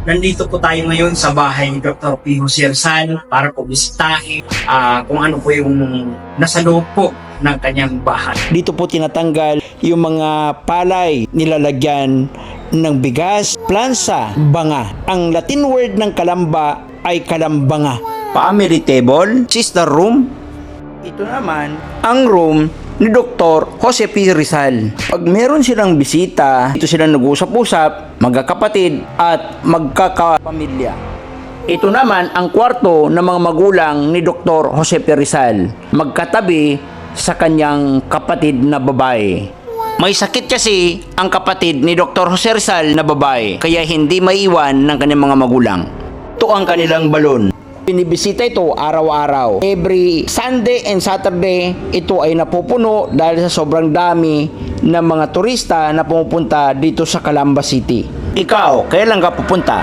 Nandito po tayo ngayon sa bahay ni Dr. P. Jose Rizal para po bisitahin kung ano po yung nasa loob po ng kanyang bahay. Dito po tinatanggal yung mga palay nilalagyan ng bigas, plansa, banga. Ang Latin word ng kalamba ay kalambanga. Family table, sister room. Ito naman ang room ni Dr. Jose P. Rizal. Pag meron silang bisita, dito sila nag-usap-usap, magkakapatid at magkakapamilya. Ito naman ang kwarto ng mga magulang ni Dr. Jose P. Rizal, magkatabi sa kanyang kapatid na babae. May sakit kasi ang kapatid ni Dr. Jose Rizal na babae, kaya hindi maiwan ng kanyang mga magulang. Ito ang kanilang balon. Binibisita ito araw-araw. Every Sunday and Saturday, ito ay napupuno dahil sa sobrang dami ng mga turista na pumupunta dito sa Calamba City. Ikaw, kailan ka pupunta?